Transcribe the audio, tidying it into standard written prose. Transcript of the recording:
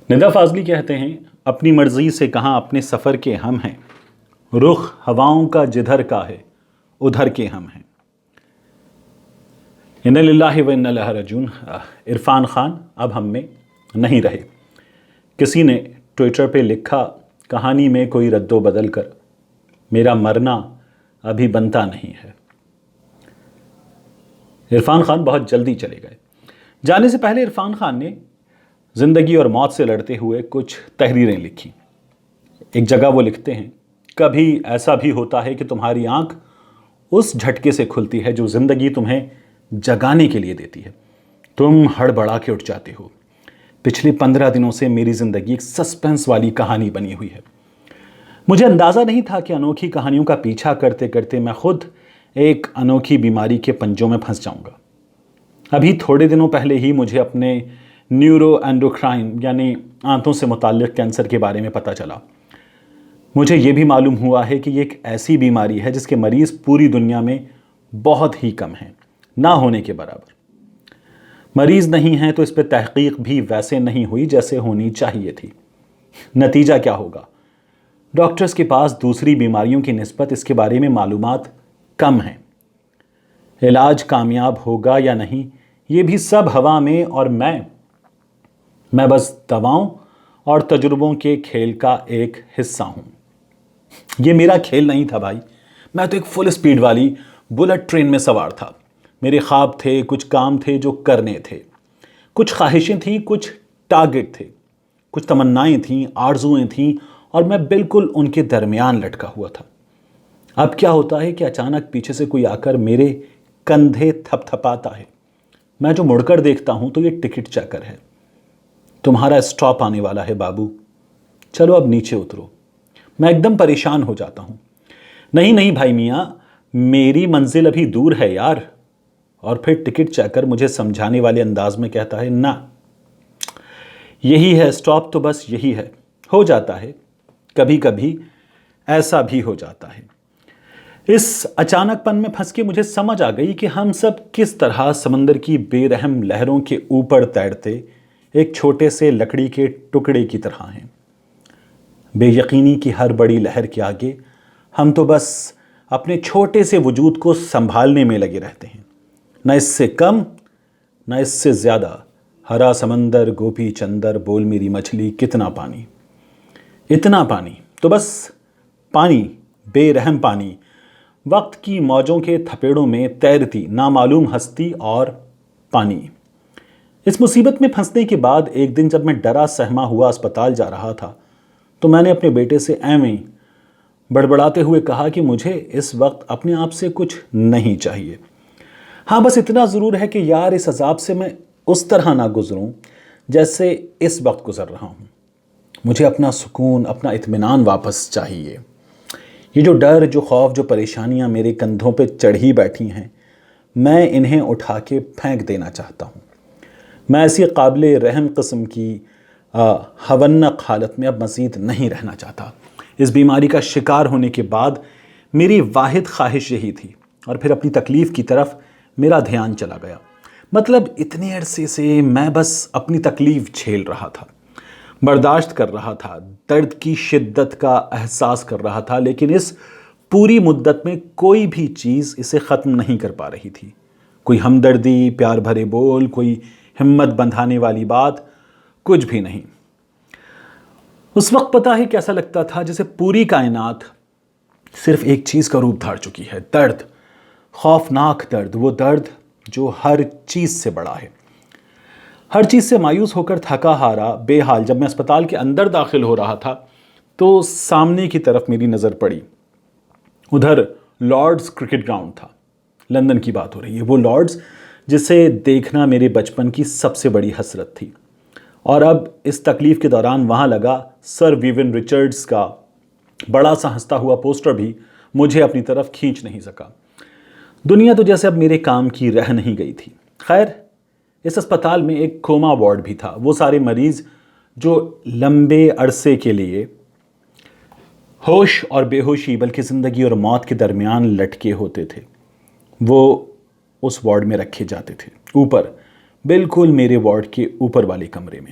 ندا فاضلی کہتے ہیں، اپنی مرضی سے کہاں اپنے سفر کے ہم ہیں، رخ ہواؤں کا جدھر کا ہے ادھر کے ہم ہیں۔ انا للہ و انا الیہ راجعون۔ عرفان خان اب ہم میں نہیں رہے۔ کسی نے ٹویٹر پہ لکھا، کہانی میں کوئی رد و بدل کر میرا مرنا ابھی بنتا نہیں ہے۔ عرفان خان بہت جلدی چلے گئے۔ جانے سے پہلے عرفان خان نے زندگی اور موت سے لڑتے ہوئے کچھ تحریریں لکھی۔ ایک جگہ وہ لکھتے ہیں، کبھی ایسا بھی ہوتا ہے کہ تمہاری آنکھ اس جھٹکے سے کھلتی ہے جو زندگی تمہیں جگانے کے لیے دیتی ہے۔ تم ہڑبڑا کے اٹھ جاتے ہو۔ پچھلے 15 دنوں سے میری زندگی ایک سسپنس والی کہانی بنی ہوئی ہے۔ مجھے اندازہ نہیں تھا کہ انوکھی کہانیوں کا پیچھا کرتے کرتے میں خود ایک انوکھی بیماری کے پنجوں میں پھنس جاؤں گا۔ ابھی تھوڑے دنوں پہلے ہی مجھے اپنے نیورو اینڈوکرائن یعنی آنتوں سے متعلق کینسر کے بارے میں پتہ چلا۔ مجھے یہ بھی معلوم ہوا ہے کہ یہ ایک ایسی بیماری ہے جس کے مریض پوری دنیا میں بہت ہی کم ہیں، نہ ہونے کے برابر۔ مریض نہیں ہیں تو اس پہ تحقیق بھی ویسے نہیں ہوئی جیسے ہونی چاہیے تھی۔ نتیجہ کیا ہوگا؟ ڈاکٹرز کے پاس دوسری بیماریوں کی نسبت اس کے بارے میں معلومات کم ہیں۔ علاج کامیاب ہوگا یا نہیں یہ بھی سب ہوا میں، اور میں بس دواؤں اور تجربوں کے کھیل کا ایک حصہ ہوں۔ یہ میرا کھیل نہیں تھا بھائی، میں تو ایک فل سپیڈ والی بلٹ ٹرین میں سوار تھا۔ میرے خواب تھے، کچھ کام تھے جو کرنے تھے، کچھ خواہشیں تھیں، کچھ ٹارگٹ تھے، کچھ تمنائیں تھیں، آرزوئیں تھیں، اور میں بالکل ان کے درمیان لٹکا ہوا تھا۔ اب کیا ہوتا ہے کہ اچانک پیچھے سے کوئی آ کر میرے کندھے تھپ تھپاتا ہے۔ میں جو مڑ کر دیکھتا ہوں تو یہ ٹکٹ چیکر ہے۔ تمہارا اسٹاپ آنے والا ہے بابو، چلو اب نیچے اترو۔ میں ایک دم پریشان ہو جاتا ہوں۔ نہیں بھائی میاں، میری منزل ابھی دور ہے یار۔ اور پھر ٹکٹ چیکر مجھے سمجھانے والے انداز میں کہتا ہے، نہ یہی ہے اسٹاپ، تو بس یہی ہے۔ ہو جاتا ہے، کبھی کبھی ایسا بھی ہو جاتا ہے۔ اس اچانک پن میں پھنس کے مجھے سمجھ آ گئی کہ ہم سب کس طرح سمندر کی بے رحم لہروں کے اوپر تیرتے ایک چھوٹے سے لکڑی کے ٹکڑے کی طرح ہیں۔ بے یقینی کی ہر بڑی لہر کے آگے ہم تو بس اپنے چھوٹے سے وجود کو سنبھالنے میں لگے رہتے ہیں، نہ اس سے کم نہ اس سے زیادہ۔ ہرا سمندر گوپی چندر، بول میری مچھلی کتنا پانی، اتنا پانی، تو بس پانی، بے رحم پانی، وقت کی موجوں کے تھپیڑوں میں تیرتی نامعلوم ہستی اور پانی۔ اس مصیبت میں پھنسنے کے بعد ایک دن جب میں ڈرا سہما ہوا اسپتال جا رہا تھا تو میں نے اپنے بیٹے سے ایویں بڑبڑاتے ہوئے کہا کہ مجھے اس وقت اپنے آپ سے کچھ نہیں چاہیے۔ ہاں بس اتنا ضرور ہے کہ یار اس عذاب سے میں اس طرح نہ گزروں جیسے اس وقت گزر رہا ہوں۔ مجھے اپنا سکون، اپنا اطمینان واپس چاہیے۔ یہ جو ڈر، جو خوف، جو پریشانیاں میرے کندھوں پہ چڑھی بیٹھی ہیں، میں انہیں اٹھا کے پھینک دینا چاہتا ہوں۔ میں ایسی قابل رحم قسم کی ہونق حالت میں اب مزید نہیں رہنا چاہتا۔ اس بیماری کا شکار ہونے کے بعد میری واحد خواہش یہی تھی، اور پھر اپنی تکلیف کی طرف میرا دھیان چلا گیا۔ مطلب اتنے عرصے سے میں بس اپنی تکلیف جھیل رہا تھا، برداشت کر رہا تھا، درد کی شدت کا احساس کر رہا تھا، لیکن اس پوری مدت میں کوئی بھی چیز اسے ختم نہیں کر پا رہی تھی۔ کوئی ہمدردی، پیار بھرے بول، کوئی ہمت بندھانے والی بات، کچھ بھی نہیں۔ اس وقت پتہ ہے کیسا لگتا تھا جیسے پوری کائنات صرف ایک چیز کا روپ دھار چکی ہے، درد، خوفناک درد، وہ درد جو ہر چیز سے بڑا ہے۔ ہر چیز سے مایوس ہو کر تھکا ہارا، بے حال جب میں اسپتال کے اندر داخل ہو رہا تھا تو سامنے کی طرف میری نظر پڑی۔ ادھر لارڈز کرکٹ گراؤنڈ تھا۔ لندن کی بات ہو رہی ہے، وہ لارڈز جسے دیکھنا میرے بچپن کی سب سے بڑی حسرت تھی، اور اب اس تکلیف کے دوران وہاں لگا سر ویون رچرڈز کا بڑا سا ہنستا ہوا پوسٹر بھی مجھے اپنی طرف کھینچ نہیں سکا۔ دنیا تو جیسے اب میرے کام کی رہ نہیں گئی تھی۔ خیر، اس اسپتال میں ایک کوما وارڈ بھی تھا۔ وہ سارے مریض جو لمبے عرصے کے لیے ہوش اور بے ہوشی بلکہ زندگی اور موت کے درمیان لٹکے ہوتے تھے، وہ اس وارڈ میں رکھے جاتے تھے، اوپر بالکل میرے وارڈ کے اوپر والے کمرے میں۔